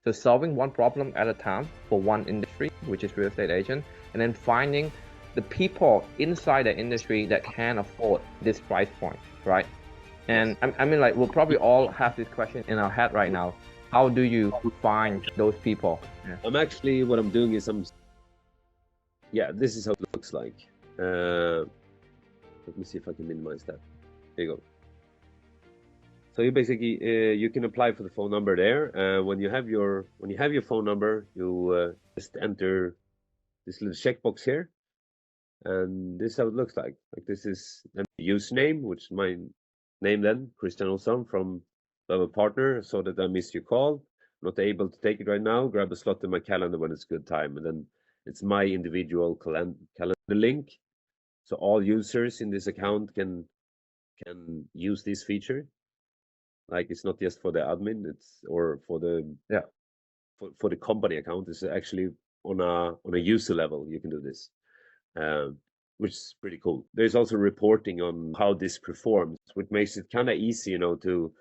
So solving one problem at a time for one industry, which is real estate agent, and then finding the people inside the industry that can afford this price point, right? And I mean, like, we'll probably all have this question in our head right now. How do you find those people? Yeah. What I'm doing is this is how it looks like. Let me see if I can minimize that. There you go. So you basically you can apply for the phone number there. When you have your phone number, you just enter this little checkbox here, and this is how it looks like. Like, this is the username, which is my name then, Christian Olsson from a partner, so that I miss your call. Not able to take it right now. Grab a slot in my calendar when it's a good time, and then it's my individual calendar link. So all users in this account can use this feature. Like, it's not just for the admin, it's or for the for the company account. It's actually on a user level you can do this, which is pretty cool. There's also reporting on how this performs, which makes it kind of easy, to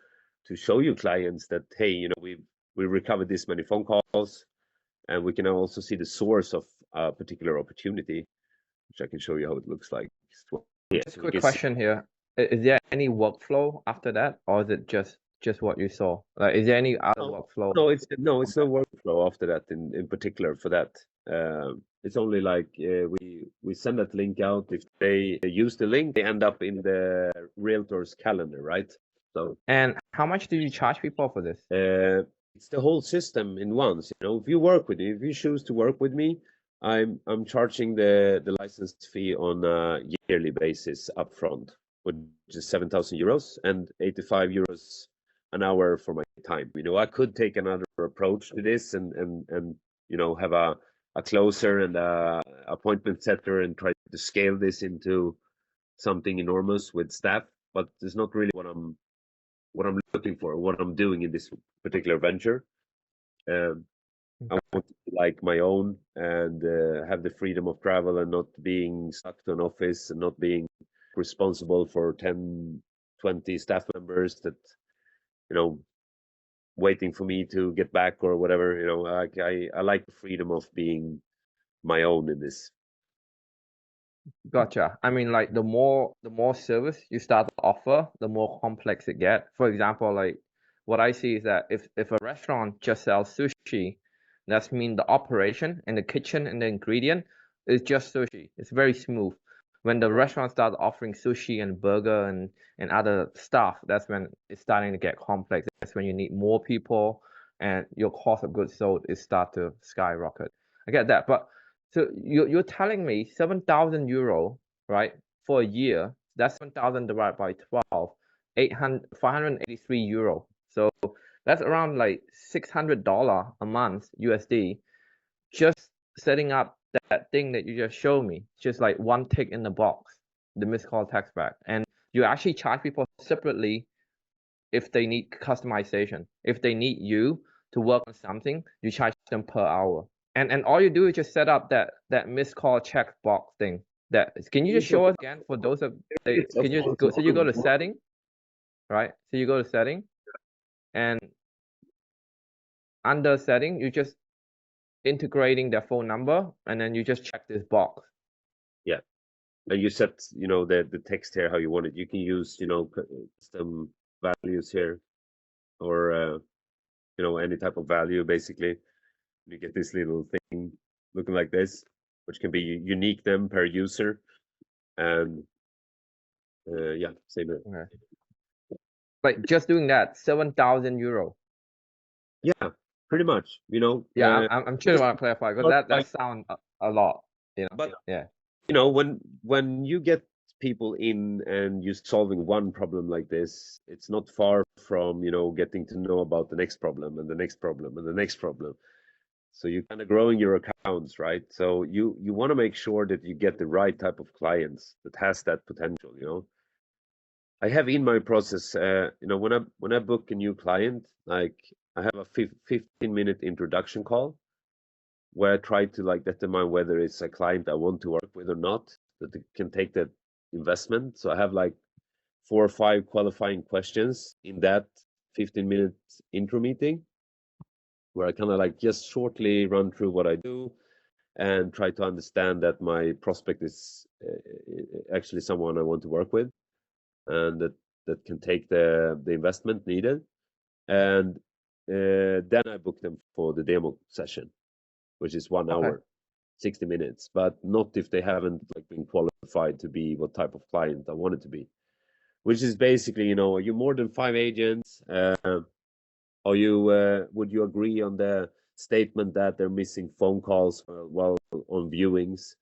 show you clients that, hey, we recovered this many phone calls, and we can now also see the source of a particular opportunity, which I can show you how it looks like. Just a quick question here. Is there any workflow after that, or is it just what you saw? Like, is there any other workflow? No, it's no workflow after that in particular for that. It's only like we send that link out. If they use the link, they end up in the realtor's calendar, right? So. And how much do you charge people for this? It's the whole system in once. If you work with me, if you choose to work with me, I'm charging the license fee on a yearly basis upfront, which is 7,000 euros and 85 euros an hour for my time. I could take another approach to this and have a closer and a appointment setter and try to scale this into something enormous with staff, but it's not really what I'm looking for, what I'm doing in this particular venture. I want to be like my own and have the freedom of travel and not being stuck to an office and not being responsible for 10, 20 staff members that, waiting for me to get back or whatever. I like the freedom of being my own in this. Gotcha. I mean, like, the more service you start to offer, the more complex it gets. For example, like, what I see is that if a restaurant just sells sushi, that means the operation and the kitchen and the ingredient is just sushi. It's very smooth. When the restaurant starts offering sushi and burger and other stuff, that's when it's starting to get complex. That's when you need more people and your cost of goods sold is start to skyrocket. I get that, but so you're telling me 7,000 euro, right, for a year? That's 7,000 divided by 12, 583 euro. So that's around like $600 a month USD. Just setting up that thing that you just showed me, just like one tick in the box, the missed call text back, and you actually charge people separately if they need customization. If they need you to work on something, you charge them per hour. And all you do is just set up that missed call check box thing. Can you just show us again for those of can you just go, so you go to setting, right? So you go to setting, and under setting you just integrating their phone number, and then you just check this box. Yeah, and you set the text here how you want it. You can use custom values here, or any type of value. Basically, you get this little thing looking like this, which can be unique then per user, and same here. Okay. Like, just doing that, 7,000 euro. Yeah, pretty much. Yeah, I'm sure you want to clarify, because that sounds a lot. But yeah. When you get people in and you're solving one problem like this, it's not far from getting to know about the next problem and the next problem and the next problem. So you're kind of growing your accounts, right? So you want to make sure that you get the right type of clients that has that potential. I have in my process, when I book a new client, like, I have a 15-minute introduction call where I try to determine whether it's a client I want to work with or not, that can take that investment. So I have like 4 or 5 qualifying questions in that 15-minute intro meeting. where I kind of like just shortly run through what I do and try to understand that my prospect is actually someone I want to work with, and that can take the investment needed. And then I book them for the demo session, which is 1 Okay. hour, 60 minutes, but not if they haven't like been qualified to be what type of client I want it to be. Which is basically, you know, are you more than 5 agents? Are you would you agree on the statement that they're missing phone calls while on viewings?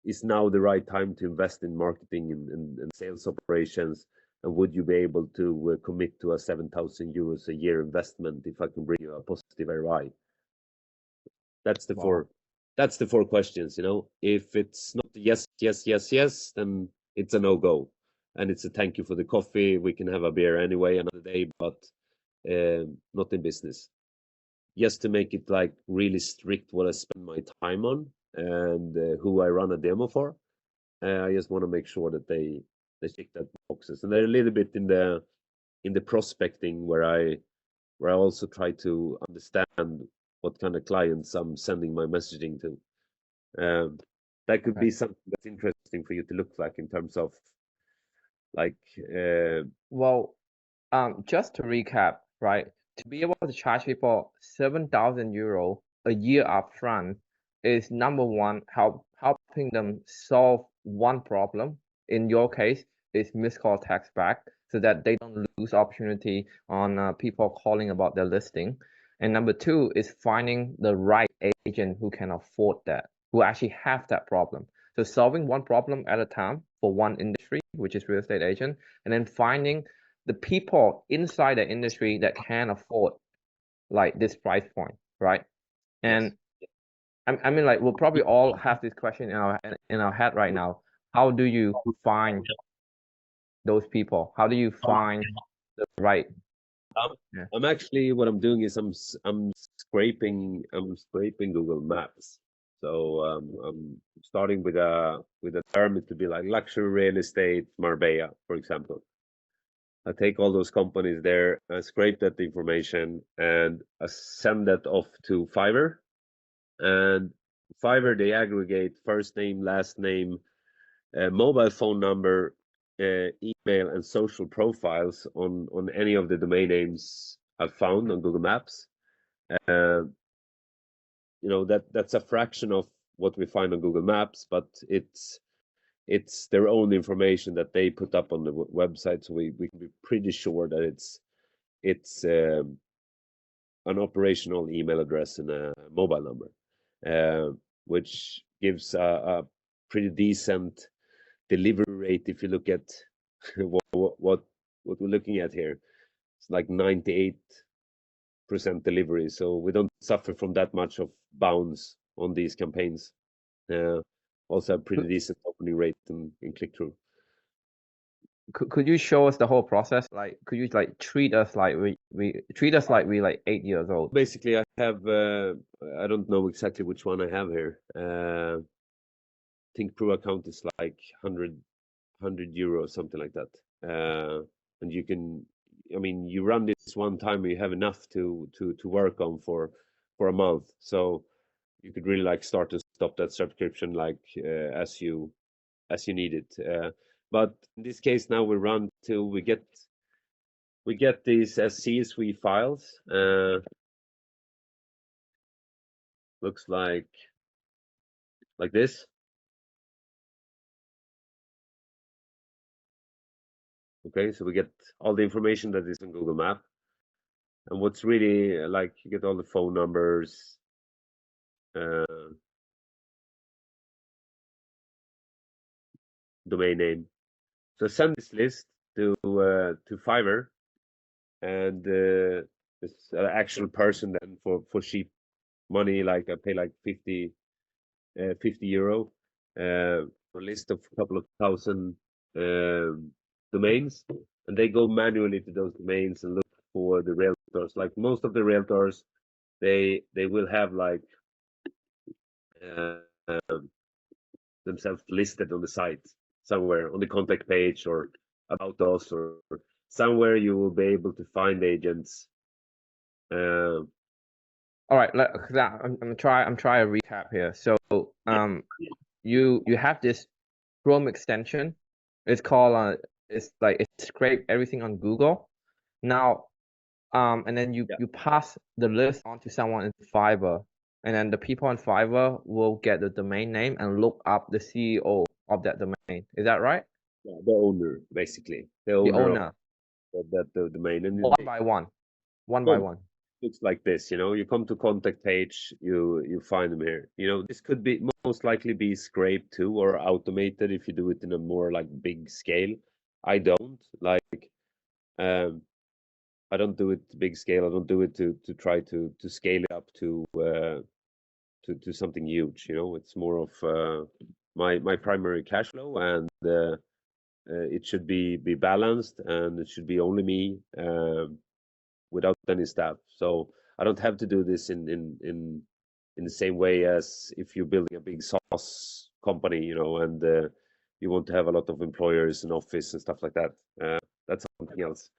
Is now the right time to invest in marketing and sales operations? And would you be able to commit to a 7,000 euros a year investment if I can bring you a positive ROI? That's the Wow. four questions, you know. If it's not a yes, yes, yes, yes, then it's a no-go. And it's a thank you for the coffee. We can have a beer anyway another day, but not in business. Just to make it like really strict what I spend my time on and who I run a demo for. I just want to make sure that they tick that boxes. And they're a little bit in the prospecting where I also try to understand what kind of clients I'm sending my messaging to. That could Okay. be something that's interesting for you to look like in terms of like Well, just to recap, right? To be able to charge people 7,000 euro a year upfront is number one, helping them solve one problem. In your case, is missed call text back so that they don't lose opportunity on people calling about their listing. And number two is finding the right agent who can afford that, who actually have that problem. So solving one problem at a time for one industry, which is real estate agent, and then finding the people inside the industry that can afford like this price point, right? yes. And I mean, like we'll probably all have this question in our head right now. How do you find those people? How do you find the right? Um, Yeah. I'm actually what I'm doing is I'm scraping Google Maps. So I'm starting with a term it could be like luxury real estate Marbella, for example. I take all those companies there, I scrape that information, and I send that off to Fiverr. And Fiverr, they aggregate first name, last name, mobile phone number, email, and social profiles on any of the domain names I've found on Google Maps. You know, that's a fraction of what we find on Google Maps, but it's their own information that they put up on the website, so we can be pretty sure that it's an operational email address and a mobile number, which gives a pretty decent delivery rate. If you look at what we're looking at here, it's like 98% delivery, so we don't suffer from that much of bounce on these campaigns. Also a pretty decent opening rate in click-through. Could you show us the whole process? Like, could you like treat us like we treat us like we like 8 years old? Basically, I have I don't know exactly which one I have here. I think pro account is like 100 euros, something like that. And you can, I mean, you run this one time, and you have enough to work on for a month. So you could really like start to stop that subscription like as you need it. But in this case, now we run till we get these as CSV files. Looks like this. Okay, so we get all the information that is in Google Map. And what's really like, you get all the phone numbers, domain name. So send this list to Fiverr, and this actual person then for cheap money, like I pay like 50 euro for a list of a couple of thousand domains, and they go manually to those domains and look for the realtors. Like most of the realtors, they will have like themselves listed on the site somewhere on the contact page or about us, or somewhere you will be able to find agents All right, I'm trying to recap here. So you have this Chrome extension. It's called it's like it scrape everything on Google. Now and then Yeah. you pass the list on to someone in Fiverr, and then the people on Fiverr will get the domain name and look up the CEO of that domain. Is that right? Yeah, the owner, basically. The The owner of owner, the domain. And one by one, one by boom, one. looks like this, you know. You come to contact page, you find them here. You know, this could be most likely be scraped too or automated if you do it in a more like big scale. I don't like um I don't do it big scale. I don't do it to try to scale it up to something huge, you know. It's more of my primary cash flow, and it should be balanced, and it should be only me without any staff. So I don't have to do this in the same way as if you're building a big SaaS company, you know, and you want to have a lot of employers and office and stuff like that. That's something else.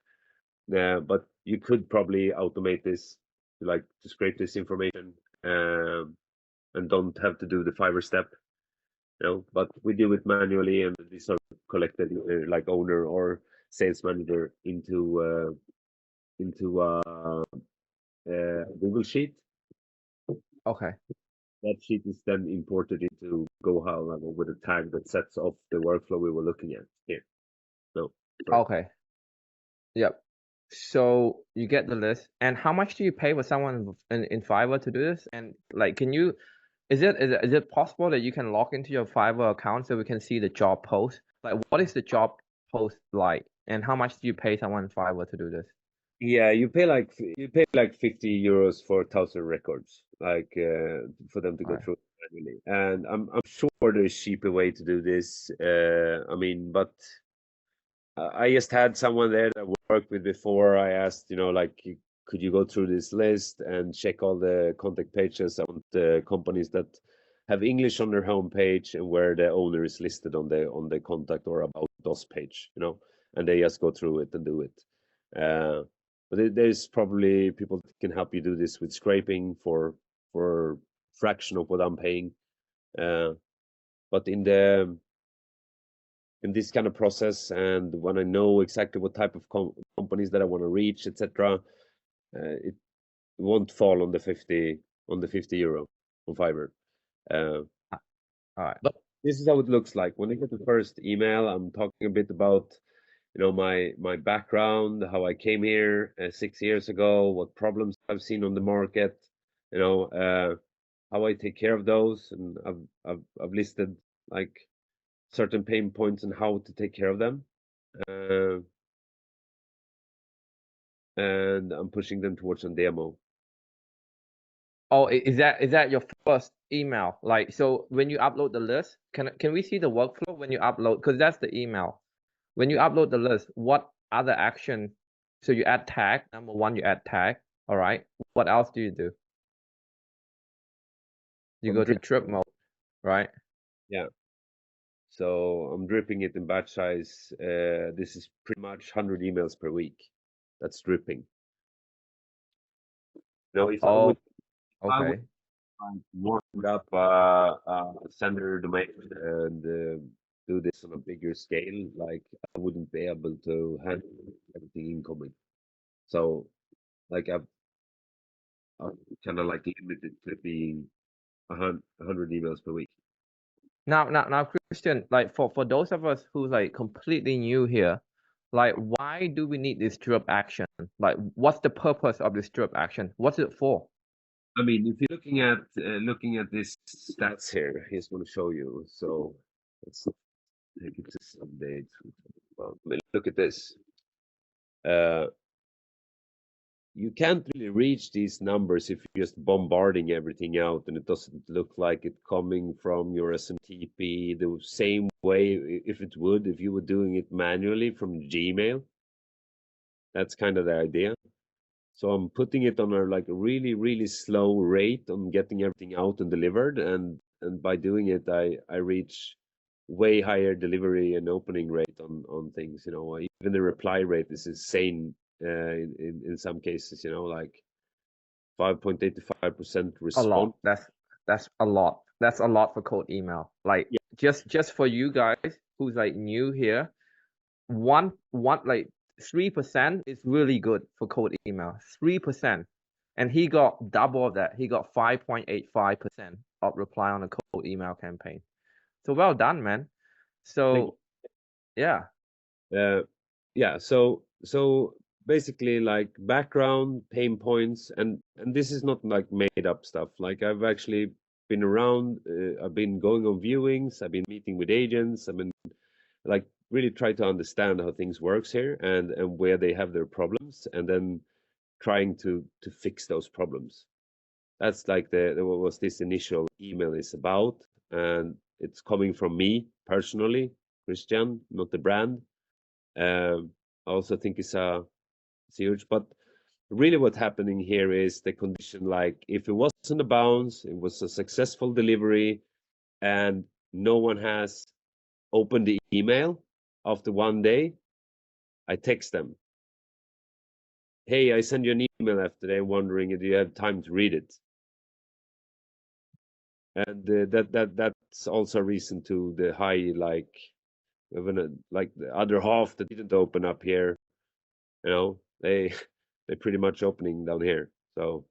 But you could probably automate this, like to scrape this information, and don't have to do the Fiverr step, you know. But we do it manually, and these are collected like owner or sales manager into Google Sheet. Okay. That sheet is then imported into GohighLevel with a tag that sets off the workflow we were looking at here. No, sorry. Okay. Yep. So you get the list, and how much do you pay for someone in Fiverr to do this? And like, is it possible that you can log into your Fiverr account so we can see the job post? Like, what is the job post like, and how much do you pay someone in Fiverr to do this? Yeah, you pay like 50 euros for 1,000 records, like for them to All go right. through manually. And I'm sure there's cheaper way to do this. I mean, but I just had someone there that I worked with before. I asked, you know, like, could you go through this list and check all the contact pages? I want the companies that have English on their homepage and where the owner is listed on the contact or about us page, you know, and they just go through it and do it. Uh, but there's probably people that can help you do this with scraping for fraction of what I'm paying. Uh, but in this kind of process, and when I know exactly what type of companies that I want to reach, etc., it won't fall on the 50 euro on Fiverr. Uh, All right. but this is how it looks like. When I get the first email, I'm talking a bit about, you know, my background, how I came here 6 years ago, what problems I've seen on the market, you know, how I take care of those, and I've listed like certain pain points and how to take care of them. Uh, and I'm pushing them towards a demo. Oh, is that your first email? Like, so when you upload the list, can we see the workflow when you upload? Because that's the email. When you upload the list, what other action? So you add tag. Number one, you add tag. All right. What else do you do? You I'm go to drip, drip mode, right? yeah. So I'm dripping it in batch size. This is pretty much 100 emails per week. That's dripping. Now, Oh, if I would okay. warm up sender domain and do this on a bigger scale, like I wouldn't be able to handle everything incoming. So, like I'm kind of like limited to being 100 emails per week. Now, Christian, like for those of us who's like completely new here, like why do we need this drip action? Like, what's the purpose of this drip action? What's it for? I mean, if you're looking at this stats here, here's going to show you. So let's take it to some dates. Well, I mean, look at this. Uh, you can't really reach these numbers if you're just bombarding everything out, and it doesn't look like it coming from your SMTP the same way if it would if you were doing it manually from Gmail. That's kind of the idea. So I'm putting it on a like a really, really slow rate on getting everything out and delivered, and by doing it, I reach way higher delivery and opening rate on things. You know, even the reply rate is insane in some cases. You know, like 5.85% A response. lot. That's a lot. That's a lot for cold email. Like just for you guys who's like new here, one like 3% is really good for cold email. 3%. And he got double of that. He got 5.85% of reply on a cold email campaign. So well done, man. So yeah. Yeah, so basically like background, pain points, and this is not like made up stuff. Like I've actually been around, I've been going on viewings, I've been meeting with agents, I've been like really try to understand how things works here and where they have their problems, and then trying to fix those problems. That's like the what was this initial email is about, and it's coming from me personally, Christian, not the brand. I also think it's huge, but really what's happening here is the condition. Like if it wasn't a bounce, it was a successful delivery, and no one has opened the email after 1 day, I text them, "Hey, I sent you an email after today, wondering if you have time to read it." And that's also a reason to the high, like even like the other half that didn't open up here, you know, they're pretty much opening down here. So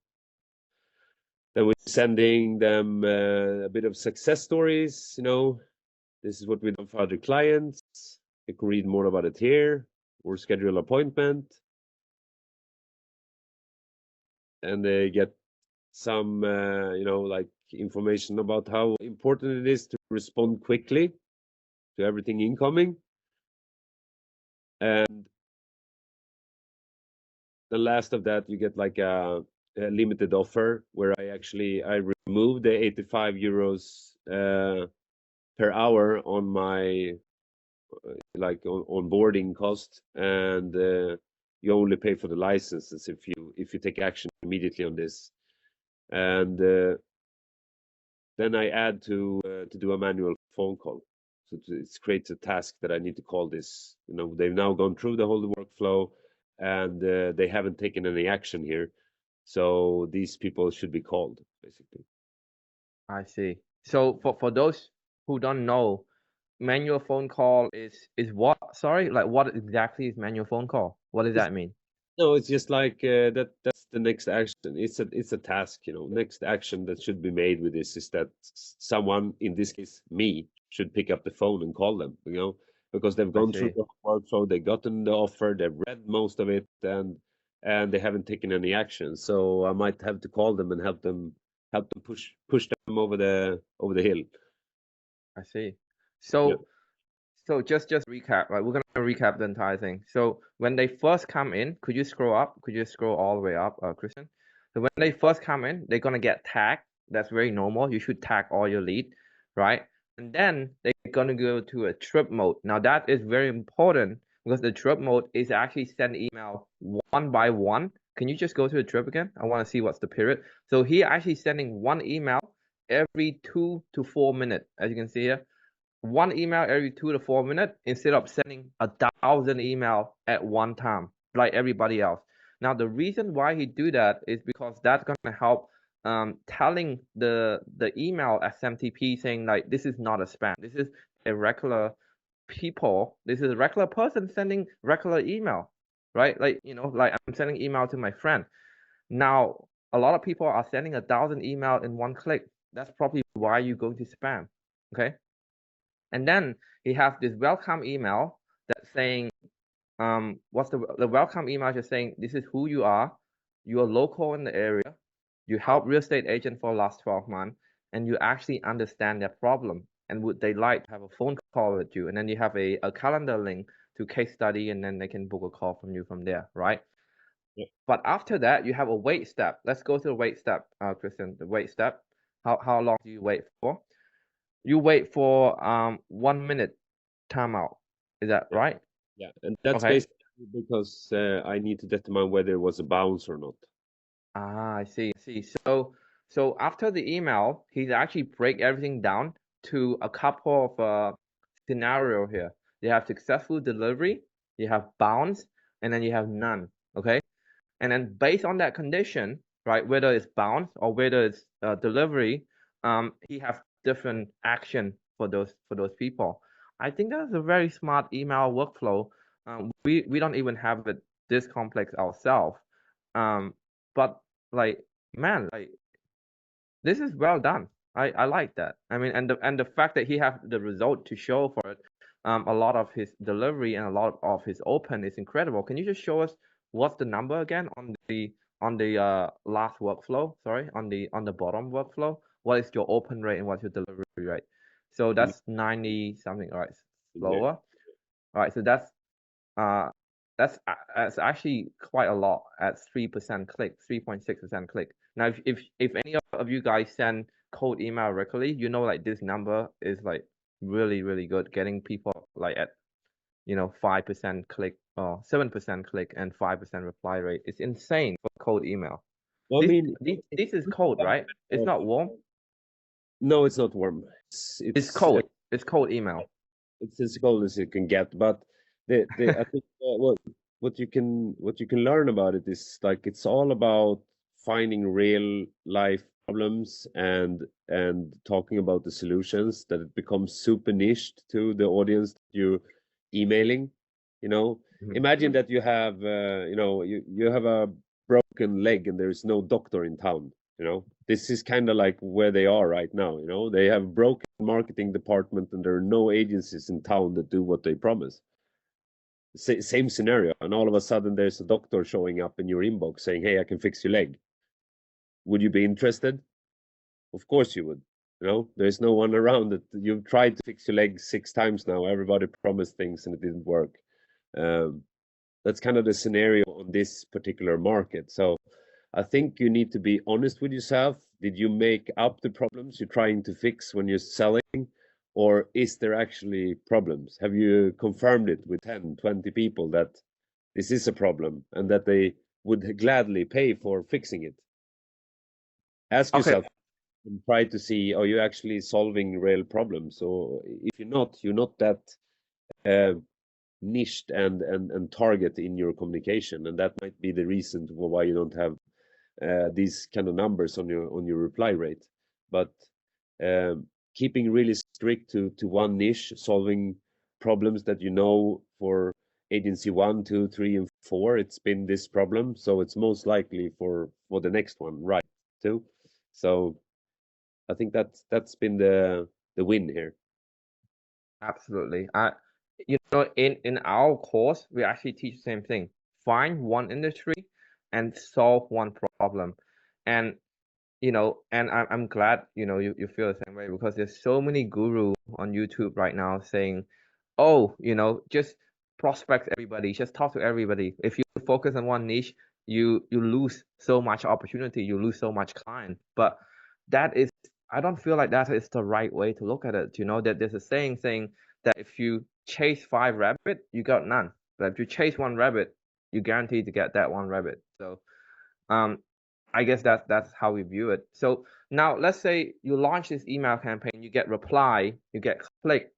then we're sending them a bit of success stories. You know, this is what we've done for other clients. You can read more about it here, or schedule appointment, and they get some you know, like information about how important it is to respond quickly to everything incoming. And the last of that, you get like a limited offer where I removed the 85 euros per hour on my like onboarding cost, and you only pay for the licenses if you take action immediately on this. And then I add to do a manual phone call. So it creates a task that I need to call this. You know, they've now gone through the whole workflow, and they haven't taken any action here. So these people should be called, basically. I see. So for those who don't know, manual phone call is what? Sorry, like what exactly is manual phone call? What does that mean? No, it's just like that's the next action. It's a task, you know. Next action that should be made with this is that someone, in this case me, should pick up the phone and call them, you know, because they've I gone through see. the workflow, they've gotten the offer, they've read most of it, and they haven't taken any action. So I might have to call them and help them push them over the hill. I see. Yeah. So just recap, right? We're gonna recap the entire thing. So when they first come in, could you scroll up? Could you scroll all the way up, Christian? So when they first come in, they're gonna get tagged. That's very normal. You should tag all your lead, right? And then they're gonna go to a trip mode. Now that is very important because the trip mode is actually send email one by one. Can you just go to the trip again? I want to see what's the period. So here actually sending one email every 2 to 4 minutes, as you can see here. One email every 2 to 4 minutes instead of sending 1,000 email at one time like everybody else. Now the reason why he do that is because that's gonna help telling the email SMTP saying like this is not a spam. This is a regular people. This is a regular person sending regular email, right? Like you know, like I'm sending email to my friend. Now a lot of people are sending 1,000 email in one click. That's probably why you're going to spam. Okay. And then he has this welcome email that's saying, what's the welcome email just saying, this is who you are local in the area, you help real estate agent for the last 12 months, and you actually understand their problem, and would they like to have a phone call with you? And then you have a calendar link to case study, and then they can book a call from you from there, right? Yeah. But after that, you have a wait step. Let's go to the wait step, Christian, the wait step. How long do you wait for? You wait for 1 minute timeout. Is that right? Yeah, and that's Okay. basically because I need to determine whether it was a bounce or not. I see. So after the email, he's actually break everything down to a couple of scenario here. You have successful delivery, you have bounce, and then you have none. Okay. And then based on that condition, right? Whether it's bounce or whether it's delivery, he have different action for those people. I think that's a very smart email workflow. We don't even have it this complex ourselves. But like, man, like, this is well done. I like that. I mean, and the fact that he have the result to show for it, a lot of his delivery and a lot of his open is incredible. Can you just show us what's the number again on the last workflow? Sorry, on the bottom workflow. What is your open rate and what's your delivery rate? So that's 90 something, right? Slower. All right, so uh that's actually quite a lot at 3% click, 3.6% click. Now, if any of you guys send cold email regularly, you know, like this number is like really, really good, getting people like at 5% click or 7% click and 5% reply rate. It's insane for cold email. Well, I mean, This is cold, right? It's not warm. No, it's not warm. It's cold. It's cold email. It's as cold as it can get. But I think what you can learn about it is like it's all about finding real life problems and talking about the solutions, that it becomes super niched to the audience that you're emailing. Imagine that you have you have a broken leg and there is no doctor in town. This is kind of like where they are right now. They have broken marketing department and there are no agencies in town that do what they promise. Same scenario, and all of a sudden there's a doctor showing up in your inbox saying, hey, I can fix your leg. Would you be interested? Of course you would. There's no one around that. You've tried to fix your leg 6 times now. Everybody promised things and it didn't work. That's kind of the scenario on this particular market. So I think you need to be honest with yourself. Did you make up the problems you're trying to fix when you're selling? Or is there actually problems? Have you confirmed it with 10, 20 people that this is a problem and that they would gladly pay for fixing it? Ask yourself and try to see, are you actually solving real problems? Or if you're not that niched and target in your communication, and that might be the reason why you don't have these kind of numbers on your reply rate. But keeping really strict to one niche, solving problems that for agency 1, 2, 3, and 4, it's been this problem, so it's most likely for the next one, right? Too. So I think that's been the win here. Absolutely. In our course, we actually teach the same thing. Find one industry and solve one problem. And I'm glad, you feel the same way, because there's so many gurus on YouTube right now saying, oh, just prospect everybody, just talk to everybody. If you focus on one niche, you lose so much opportunity, you lose so much client. But I don't feel like that is the right way to look at it. That there's a saying that if you chase 5 rabbits, you got none. But if you chase 1 rabbit, you guarantee to get that 1 rabbit. So I guess that's how we view it. So now let's say you launch this email campaign, you get reply, you get click,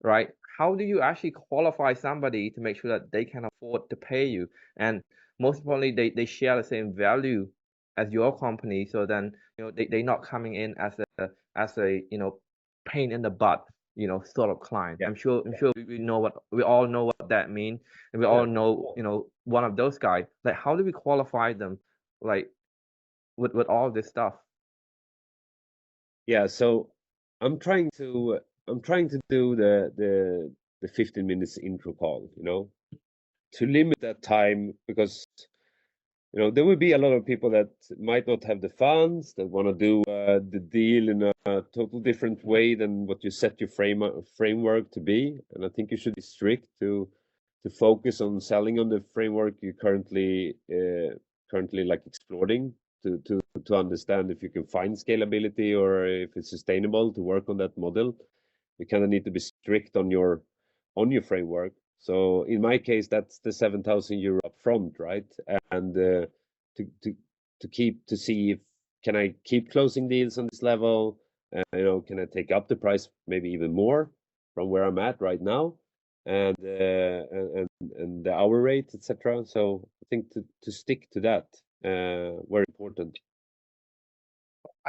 right? How do you actually qualify somebody to make sure that they can afford to pay you? And most importantly, they share the same value as your company. So then, they're not coming in as a pain in the butt, sort of client. Yeah. I'm sure we all know what that means. And we all know, one of those guys. Like, how do we qualify them? Like, with all this stuff. Yeah, so I'm trying to do the 15 minutes intro call, to limit that time, because there will be a lot of people that might not have the funds, that want to do the deal in a total different way than what you set your framework to be. And I think you should be strict to focus on selling on the framework you currently like exploring, to understand if you can find scalability or if it's sustainable to work on that model. You kind of need to be strict on your framework. So in my case, that's the 7,000 euro upfront, right? And to see if can I keep closing deals on this level? Can I take up the price maybe even more from where I'm at right now, and the hour rate, etc. So I think to stick to that very important.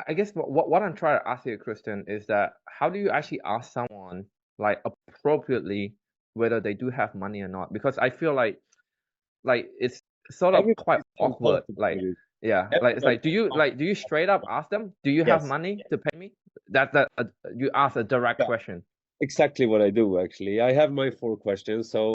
I guess what I'm trying to ask you, Kristen, is that how do you actually ask someone like appropriately whether they do have money or not? Because I feel like it's sort of quite Everybody's awkward. uncomfortable Like, with it. yeah, like it's Everybody like do you straight up ask them, do you have Yes. money to pay me? That you ask a direct question. Exactly what I do, actually. I have my 4 questions. So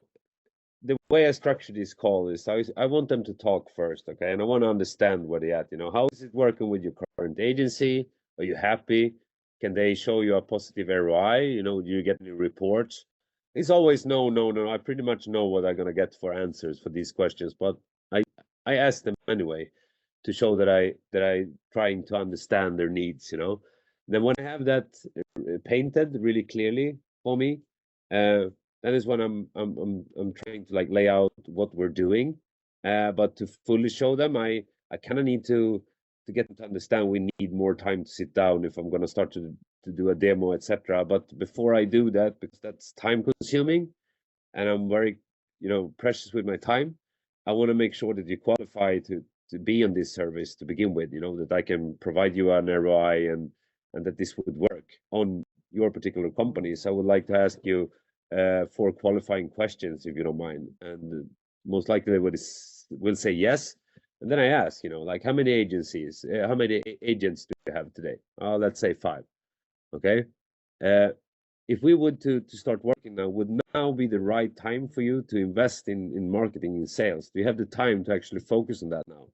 the way I structure this call is I want them to talk first, okay? And I want to understand where they're at. You know, how is it working with your current agency? Are you happy? Can they show you a positive ROI? You know, do you get any reports? It's always no, no, no. I pretty much know what I'm gonna get for answers for these questions, but I I ask them anyway to show that I trying to understand their needs, you know. Then when I have that painted really clearly for me, that is when I'm trying to like lay out what we're doing. But to fully show them, I kind of need to get them to understand we need more time to sit down if I'm going to start to do a demo, etc. But before I do that, because that's time consuming, and I'm very, you know, precious with my time, I want to make sure that you qualify to be on this service to begin with. You know, that I can provide you an ROI and that this would work on your particular company. So I would like to ask you 4 qualifying questions, if you don't mind. And most likely they will say yes. And then I ask, you know, like how many agencies, how many agents do you have today? Let's say 5. Okay. Uh, if we would to start working now, would now be the right time for you to invest in marketing and sales? Do you have the time to actually focus on that now?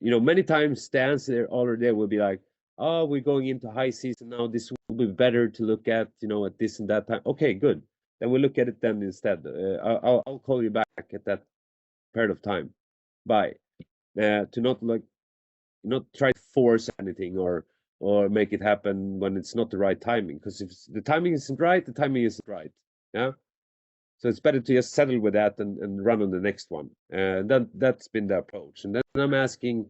You know, many times the answer already there will be like, oh, we're going into high season now. This will be better to look at, you know, at this and that time. Okay, good. Then we'll look at it then instead. I'll call you back at that period of time. Bye. To not try to force anything or make it happen when it's not the right timing. Because if the timing isn't right, the timing isn't right. Yeah. So it's better to just settle with that and run on the next one. That's been the approach. And then I'm asking,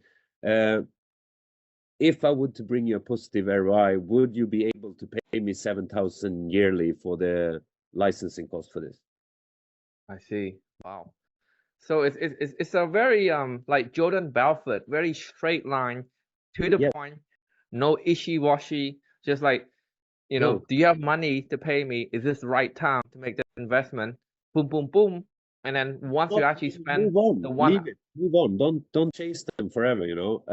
if I would to bring you a positive ROI, would you be able to pay me 7,000 yearly for the licensing cost for this? I see. Wow. So it's a very like Jordan Belfort, very straight line, to the Yeah. point, no ishy-washy, just like, you know, No. do you have money to pay me? Is this the right time to make the investment? Boom, boom, boom. And then once you Not actually spend move on, the one, leave it, move on. Don't chase them forever. You know,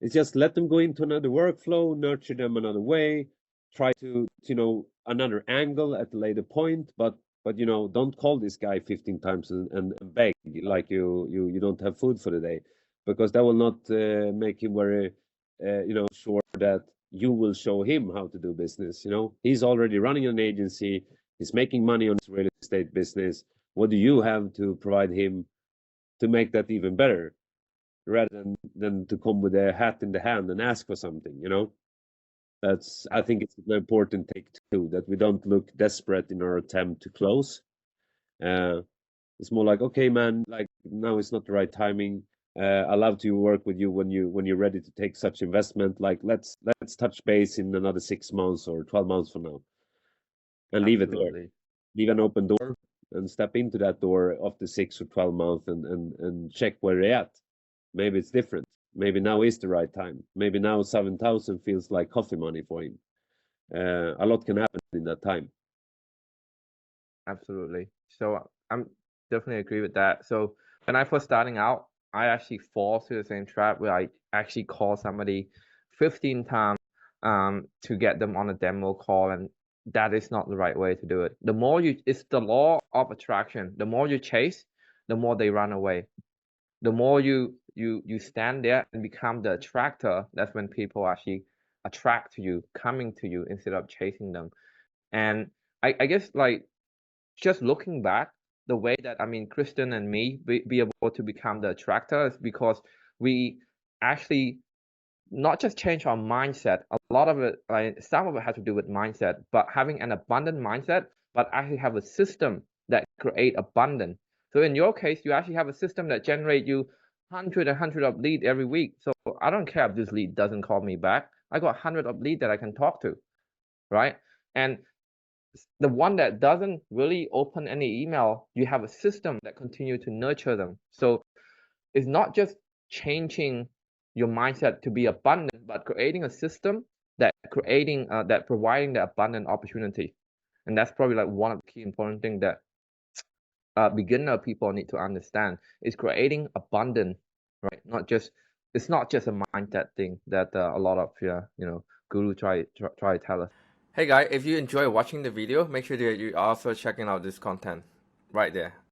it's just let them go into another workflow, nurture them another way, try to you know another angle at a later point. But you know, don't call this guy 15 times and beg like you don't have food for the day, because that will not make him very you know sure that you will show him how to do business. You know, he's already running an agency. He's making money on his real estate business. What do you have to provide him to make that even better, rather than to come with a hat in the hand and ask for something? You know, that's I think it's an important take too, that we don't look desperate in our attempt to close. Uh, it's more like, okay, man, like now it's not the right timing. I love to work with you when you're ready to take such investment. Like let's touch base in another 6 months or 12 months from now, and leave it there. absolutely. Leave an open door and step into that door after 6 or 12 months and check where they're at. Maybe it's different. Maybe now is the right time. Maybe now 7,000 feels like coffee money for him. A lot can happen in that time. Absolutely. So I'm definitely agree with that. So when I first starting out, I actually fall to the same trap where I actually call somebody 15 times to get them on a demo call, and that is not the right way to do it. The more you, it's the law of attraction. The more you chase, the more they run away. The more you stand there and become the attractor, that's when people actually attract to you, coming to you instead of chasing them. And I guess like just looking back, the way that I mean Kristen and me be able to become the attractor is because we actually not just change our mindset. A lot of it, like some of it has to do with mindset, but having an abundant mindset, but actually have a system that create abundance. So in your case, you actually have a system that generate you hundred of lead every week. So I don't care if this lead doesn't call me back. I got 100 of lead that I can talk to, right? And the one that doesn't really open any email, you have a system that continue to nurture them. So it's not just changing your mindset to be abundant, but creating a system that providing the abundant opportunity. And that's probably like one of the key important things that beginner people need to understand is creating abundant, right? It's not just a mindset thing that a lot of guru try to tell us. Hey guys, if you enjoy watching the video, make sure that you also checking out this content right there.